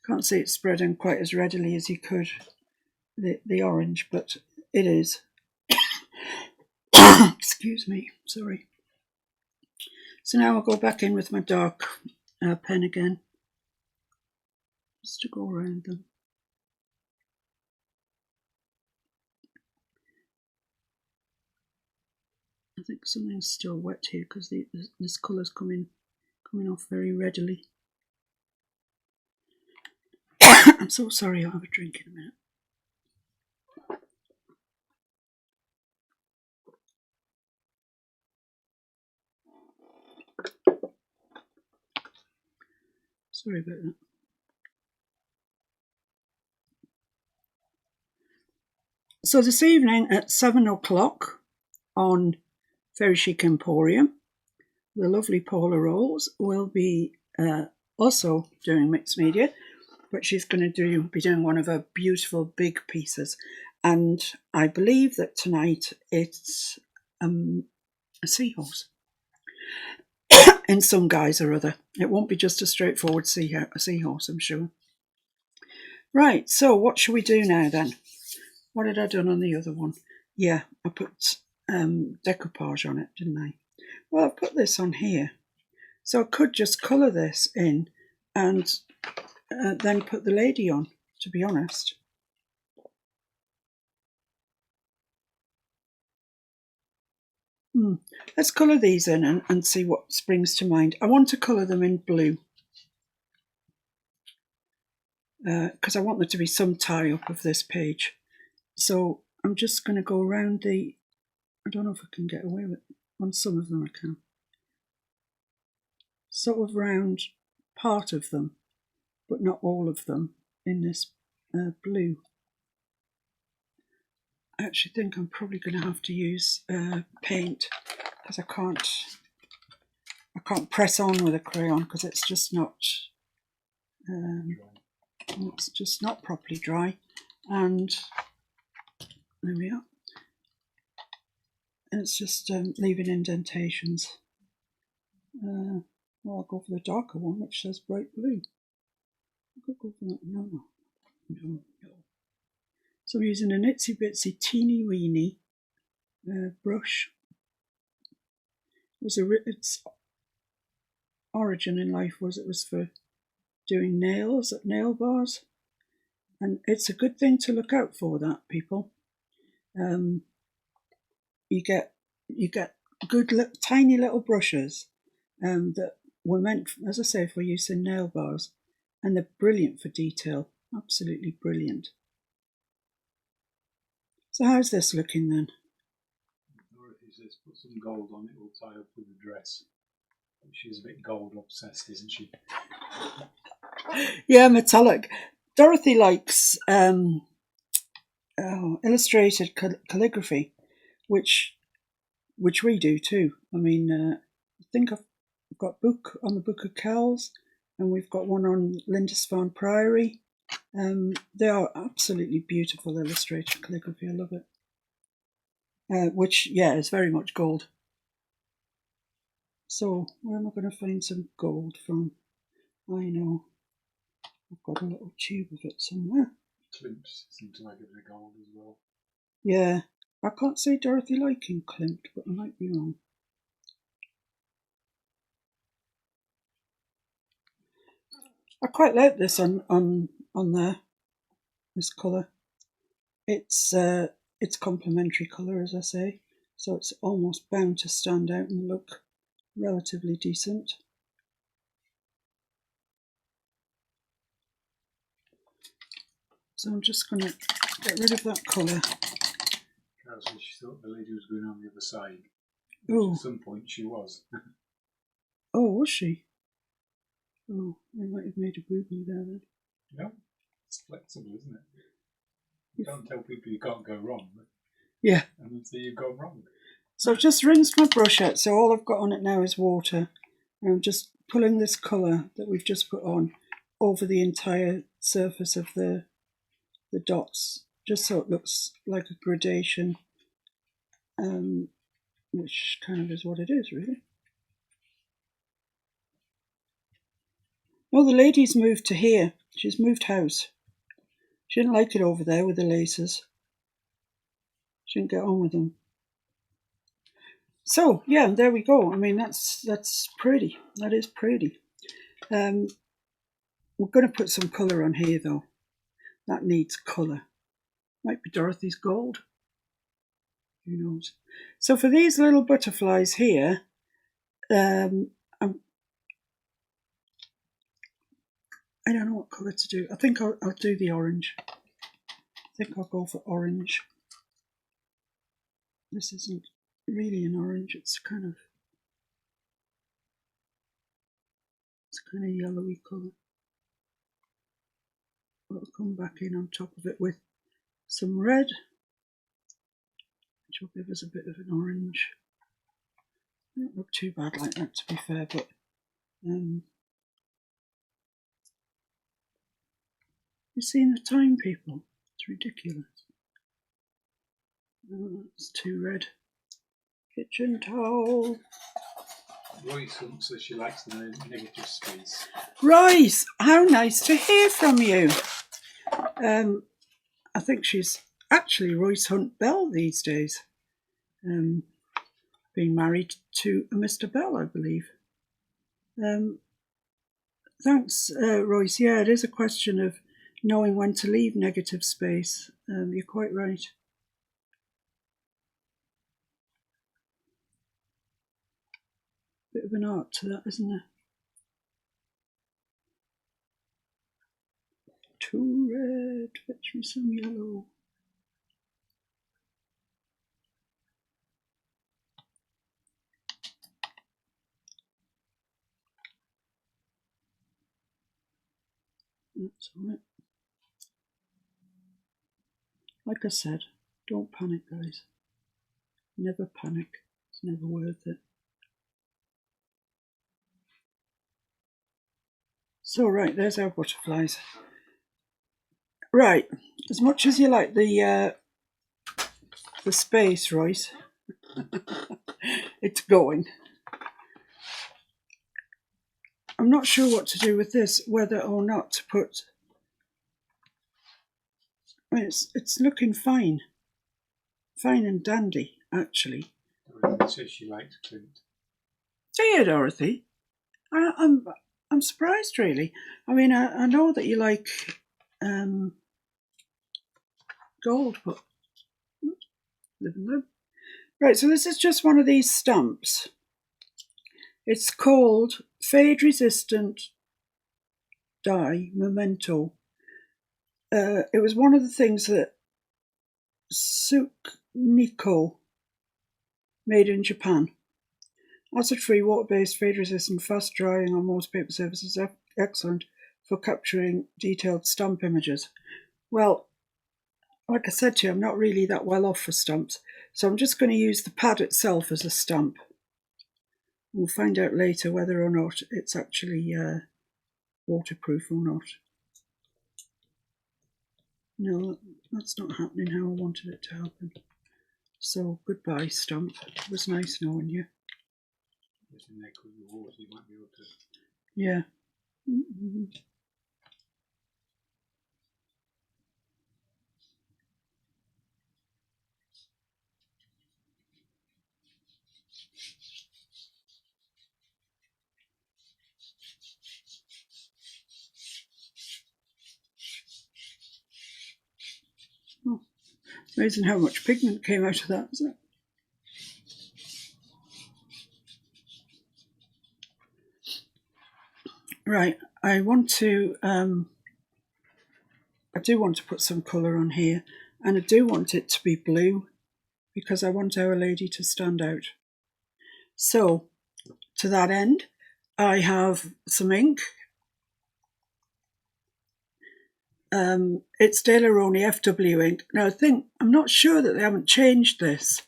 Can't see it spreading quite as readily as you could the orange, but it is. Excuse me, sorry. So now I'll go back in with my dark pen again, just to go around them. I think something's still wet here because this colour's coming off very readily. I'm so sorry, I'll have a drink in a minute. Sorry about that. So this evening at 7 o'clock on Very Chic Emporium, the lovely Paula Rolls will be also doing mixed media, but she's going to be doing one of her beautiful big pieces. And I believe that tonight it's a seahorse in some guise or other. It won't be just a straightforward seahorse, I'm sure. Right, so what shall we do now then? What had I done on the other one? Yeah, I put decoupage on it, didn't I? Well, I've put this on here. So I could just colour this in and then put the lady on, to be honest. Let's colour these in and see what springs to mind. I want to colour them in blue because I want there to be some tie-up of this page. So I'm just going to go around the... I don't know if I can get away with it. On some of them I can. Sort of round part of them, but not all of them in this blue. I actually think I'm probably going to have to use paint because I can't press on with a crayon because it's just not properly dry. And there we are. And it's just leaving indentations. Well, I'll go for the darker one, which says bright blue. I could go for that. No. So I'm using an itsy bitsy teeny weeny brush. Its origin in life was it was for doing nails at nail bars, and it's a good thing to look out for that, people. You get good tiny little brushes that were meant, as I say, for use in nail bars, and they're brilliant for detail, absolutely brilliant. So how's this looking then? Dorothy says put some gold on it, will tie up with the dress. She's a bit gold obsessed, isn't she? Yeah, metallic. Dorothy likes illustrated calligraphy, which we do too. I mean, I think I've got a book on the Book of Kells, and we've got one on Lindisfarne Priory. They are absolutely beautiful illustrated calligraphy. I love it. Which, yeah, is very much gold. So, where am I going to find some gold from? I know. I've got a little tube of it somewhere. Climps seem to like a bit of gold as well. Yeah, I can't say Dorothy liking Klimt, but I might be wrong. I quite like this on there. This colour. It's complementary colour, as I say, so it's almost bound to stand out and look relatively decent. So I'm just going to get rid of that colour. Carol said she thought the lady was going on the other side. Oh. At some point she was. Oh, was she? Oh, I might have made a boo-boo there then. No, it's flexible, isn't it? You don't tell people you can't go wrong. Yeah. And then say you've gone wrong. So I've just rinsed my brush out, so all I've got on it now is water. And I'm just pulling this colour that we've just put on over the entire surface of the dots, just so it looks like a gradation, which kind of is what it is, really. No, the lady's moved to here. She's moved house. She didn't like it over there with the laces. She didn't get on with them. So, yeah, there we go. I mean, that's pretty. That is pretty. We're going to put some colour on here, though. That needs colour. Might be Dorothy's gold. Who knows? So for these little butterflies here, I don't know what colour to do. I think I'll do the orange. I think I'll go for orange. This isn't really an orange. It's kind of yellowy colour. I'll come back in on top of it with some red, which will give us a bit of an orange. It don't look too bad like that, to be fair, but you've seen the time, people. It's ridiculous. Oh, it's too red. Kitchen towel. Royce says she likes the negative space. Royce, how nice to hear from you. I think she's actually Royce Hunt Bell these days. Being married to a Mr. Bell, I believe. Thanks, Royce. Yeah, it is a question of knowing when to leave negative space. You're quite right. Bit of an art to that, isn't there? Too red, fetch me some yellow. That's on it. Like I said, don't panic, guys. Never panic. It's never worth it. So, right, there's our butterflies. Right, as much as you like the space, Royce, it's going. I'm not sure what to do with this, whether or not to put. I mean, it's looking fine and dandy, actually. Dorothy says she likes Clint. Do you, Dorothy? I'm surprised, really. I mean, I know that you like gold, but live and live. Right, so this is just one of these stamps. It's called Fade Resistant Die Memento. It was one of the things that Sukniko made in Japan. Acid-free, water-based, fade-resistant, fast-drying on most paper surfaces, excellent for capturing detailed stamp images. Well, like I said to you, I'm not really that well off for stamps, so I'm just going to use the pad itself as a stamp. We'll find out later whether or not it's actually waterproof or not. No, that's not happening how I wanted it to happen. So, goodbye, stamp. It was nice knowing you. Yeah. Mm-hmm. Oh, amazing how much pigment came out of that, isn't it? Right, I do want to put some colour on here, and I do want it to be blue because I want Our Lady to stand out. So, to that end, I have some ink. It's Daler-Rowney FW ink. Now, I'm not sure that they haven't changed this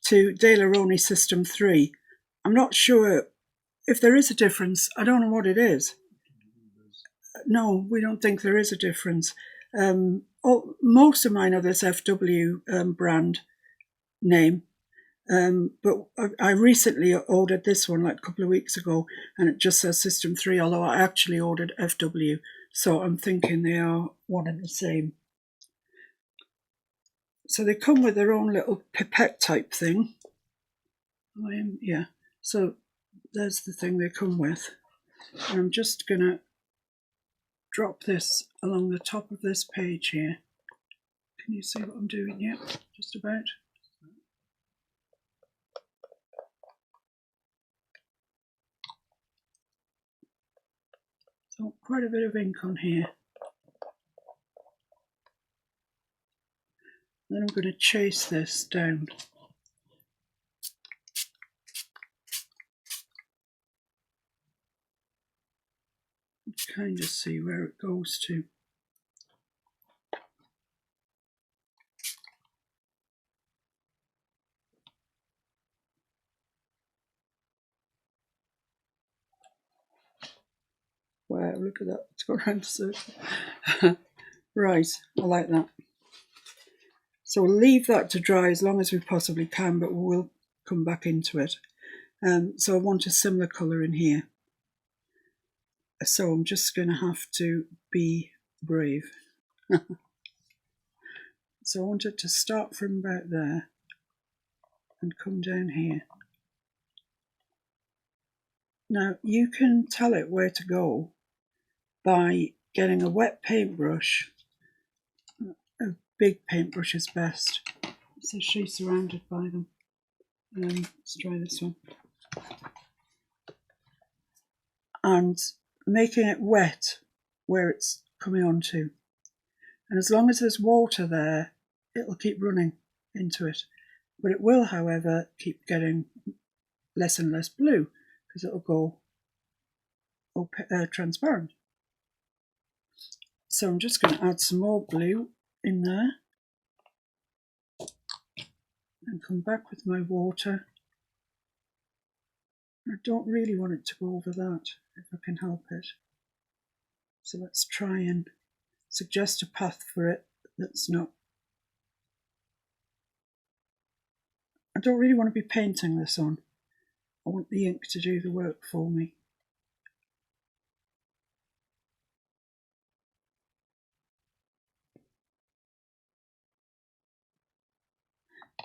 to Daler-Rowney System 3. I'm not sure if there is a difference. I don't know what it is. No, we don't think there is a difference. Most of mine are this FW brand name, but I recently ordered this one like a couple of weeks ago, and it just says System 3, although I actually ordered FW, so I'm thinking they are one and the same. So they come with their own little pipette type thing. Yeah, so there's the thing they come with. And I'm just going to drop this along the top of this page here. Can you see what I'm doing? Yeah, just about. So quite a bit of ink on here. Then I'm going to chase this down. Kind of see where it goes to. Wow, look at that, it's gone around the circle. Right, I like that. So we'll leave that to dry as long as we possibly can, but we'll come back into it. So I want a similar colour in here. So I'm just going to have to be brave. So I want it to start from about there and come down here. Now you can tell it where to go by getting a wet paintbrush. A big paintbrush is best. So she's surrounded by them. Let's try this one. And making it wet where it's coming onto. And as long as there's water there, it'll keep running into it. But it will, however, keep getting less and less blue because it'll go transparent. So I'm just going to add some more blue in there and come back with my water. I don't really want it to go over that if I can help it. So let's try and suggest a path for it that's not. I don't really want to be painting this on. I want the ink to do the work for me.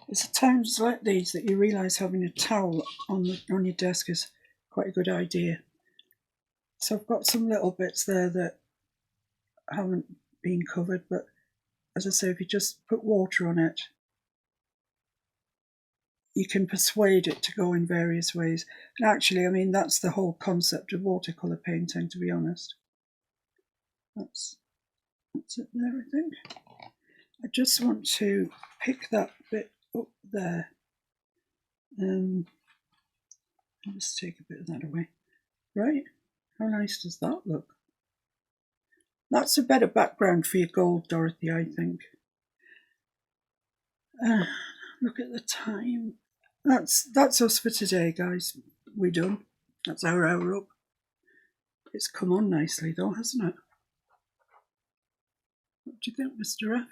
It's at times like these that you realise having a towel on your desk is quite a good idea. So I've got some little bits there that haven't been covered, but as I say, if you just put water on it, you can persuade it to go in various ways. And actually, I mean, that's the whole concept of watercolour painting, to be honest. That's it there, I think. I just want to pick that bit up there. I'll just take a bit of that away. Right, how nice does that look? That's a better background for your gold, Dorothy, I think. Look at the time. That's us for today, guys. We're done. That's our hour up. It's come on nicely though, hasn't it? What do you think, Mr. F?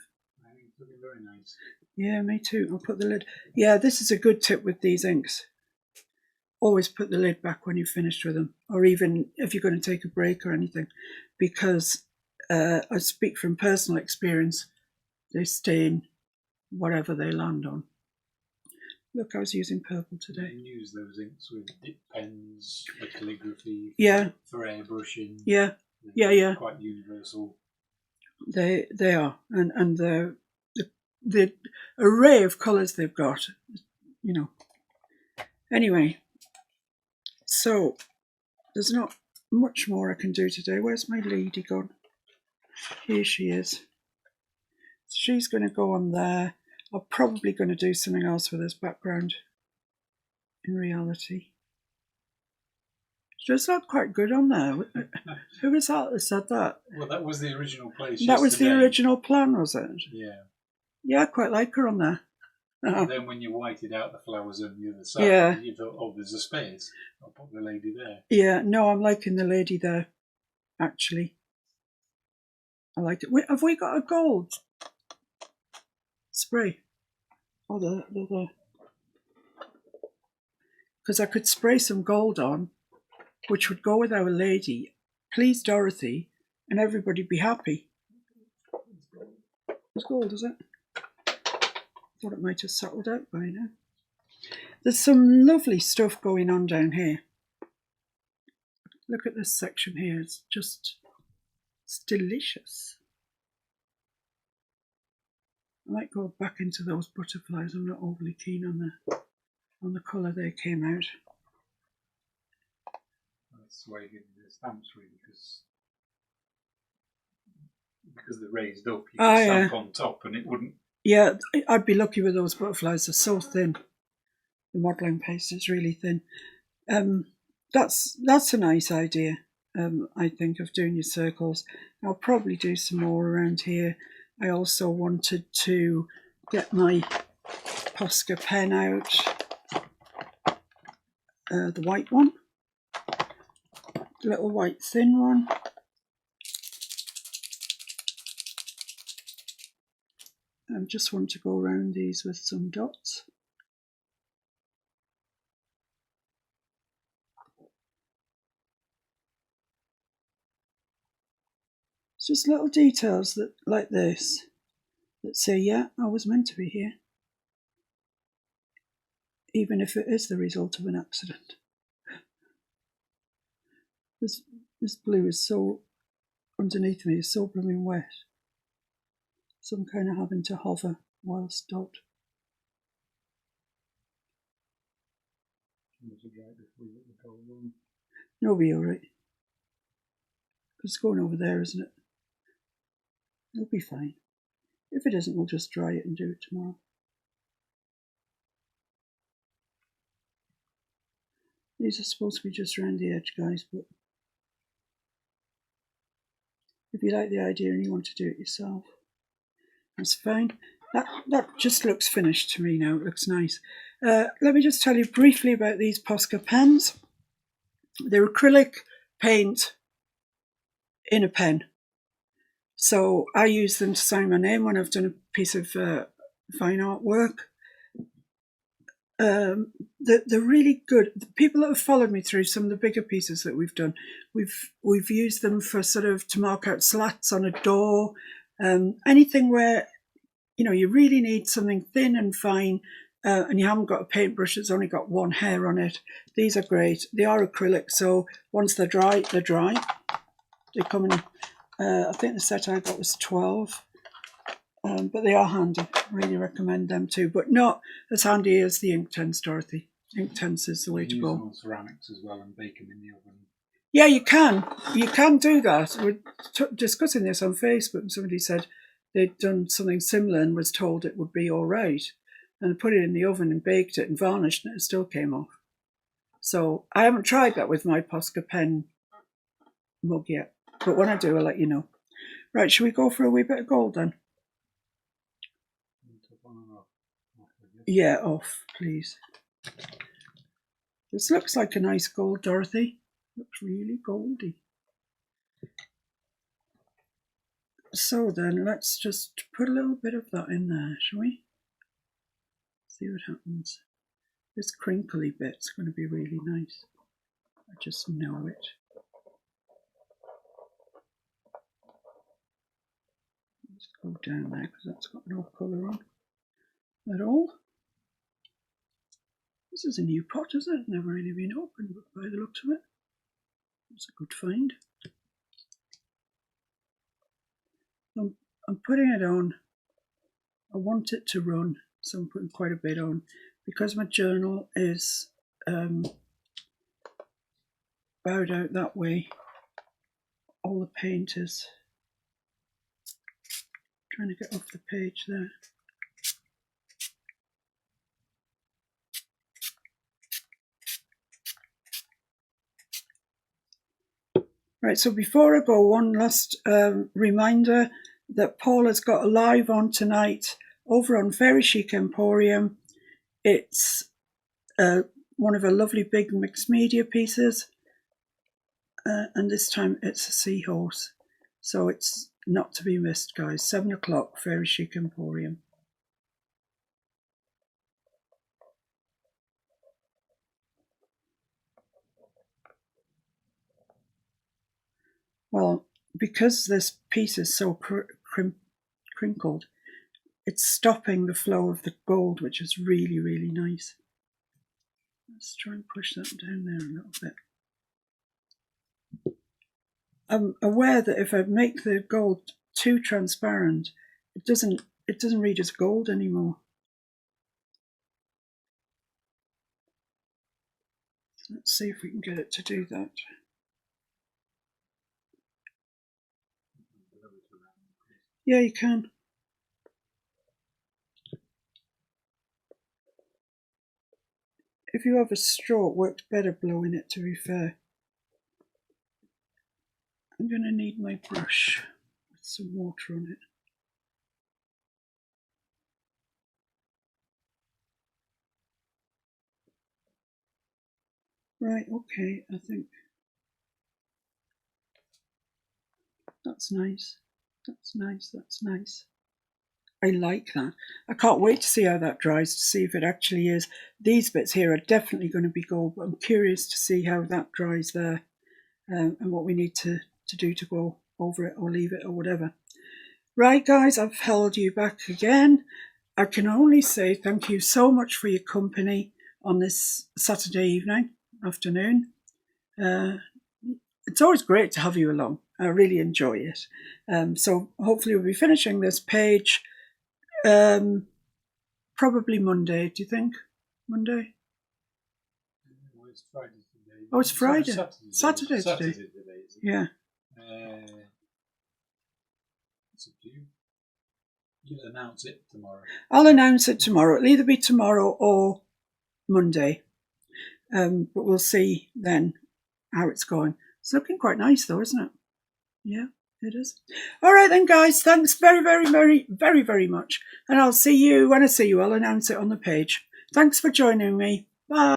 I think it's looking very nice. Yeah, me too. I'll put the lid. Yeah, this is a good tip with these inks. Always put the lid back when you've finished with them, or even if you're going to take a break or anything, because I speak from personal experience, they stain whatever they land on. Look, I was using purple today. You can use those inks with dip pens for calligraphy, Yeah, for airbrushing. yeah, They're yeah. quite universal. They are, and the array of colours they've got, you know. Anyway, so there's not much more I can do today. Where's my lady gone? Here she is. She's going to go on there. I'm probably going to do something else with this background in reality. She does look quite good on there. Who was that said that? Well, that was the original place. That was the original plan, was it? Yeah. Yeah, I quite like her on there. And then when you whited out the flowers on the other side, you thought, oh, there's a space. I'll put the lady there. Yeah, no, I'm liking the lady there, actually. I like it. Wait, have we got a gold spray? Oh, the because I could spray some gold on, which would go with our lady, please Dorothy, and everybody be happy. It's gold, is it? Thought it might have settled out by now. There's some lovely stuff going on down here. Look at this section here. It's delicious. I might go back into those butterflies. I'm not overly keen on the colour they came out. That's why you get the stamps, really, because they're raised up. You can stamp on top, and it wouldn't. Yeah, I'd be lucky with those butterflies. They're so thin. The modelling paste is really thin. That's a nice idea. I think, of doing your circles. I'll probably do some more around here. I also wanted to get my Posca pen out, the white one, the little white thin one. I just want to go around these with some dots. It's just little details that, like this, that say, yeah, I was meant to be here, even if it is the result of an accident. This blue is so, underneath me, is so blooming wet. So I'm kind of having to hover whilst dot. It'll be alright. It's going over there, isn't it? It'll be fine. If it isn't, we'll just dry it and do it tomorrow. These are supposed to be just around the edge, guys, but if you like the idea and you want to do it yourself, that's fine. That just looks finished to me now. It looks nice. Let me just tell you briefly about these Posca pens. They're acrylic paint in a pen. So I use them to sign my name when I've done a piece of fine artwork. They're really good. The people that have followed me through some of the bigger pieces that we've done, we've used them for sort of to mark out slats on a door, anything where you really need something thin and fine, and you haven't got a paintbrush that's only got one hair on it. These are great. They are acrylic, so once they're dry, they're dry. They come in. I think the set I got was 12. But they are handy. Really recommend them too, but not as handy as the Inktense, Dorothy. Inktense is the way to go. Use them on ceramics as well and bake them in the oven. Yeah, you can. You can do that. We're discussing this on Facebook, and somebody said they'd done something similar and was told it would be all right, and put it in the oven and baked it and varnished, and it still came off. So I haven't tried that with my Posca pen mug yet, but when I do, I'll let you know. Right, should we go for a wee bit of gold then? Yeah, off, please. This looks like a nice gold, Dorothy. Looks really goldy. So then, let's just put a little bit of that in there, shall we? See what happens. This crinkly bit's going to be really nice. I just know it. Let's go down there because that's got no colour on at all. This is a new pot, isn't it? Never really been opened, but by the looks of it, it's a good find. I'm putting it on. I want it to run, so I'm putting quite a bit on. Because my journal is bowed out that way, all the paint is trying to get off the page there. Right, so before I go, one last reminder that Paul has got a live on tonight over on Very Chic Emporium. It's one of her lovely big mixed media pieces, and this time it's a seahorse. So it's not to be missed, guys. 7 o'clock, Very Chic Emporium. Well, because this piece is so crinkled, it's stopping the flow of the gold, which is really, really nice. Let's try and push that down there a little bit. I'm aware that if I make the gold too transparent, it doesn't read as gold anymore. Let's see if we can get it to do that. Yeah, you can. If you have a straw, it works better blowing it, to be fair. I'm going to need my brush with some water on it. Right, okay, I think that's nice. That's nice, that's nice. I like that. I can't wait to see how that dries, to see if it actually is. These bits here are definitely going to be gold, but I'm curious to see how that dries there, and what we need to do to go over it or leave it or whatever. Right, guys, I've held you back again. I can only say thank you so much for your company on this Saturday afternoon. It's always great to have you along. I really enjoy it. So hopefully we'll be finishing this page probably Monday. Do you think Monday? Well, it's Friday today. Oh, it's Friday. Saturday today. Saturday today. Yeah. It's up to you. You'll announce it tomorrow. I'll announce it tomorrow. It'll either be tomorrow or Monday. But we'll see then how it's going. It's looking quite nice though, isn't it? Yeah, it is. All right then, guys. Thanks very, very, very, very, very much. And I'll see you when I see you. I'll announce it on the page. Thanks for joining me. Bye.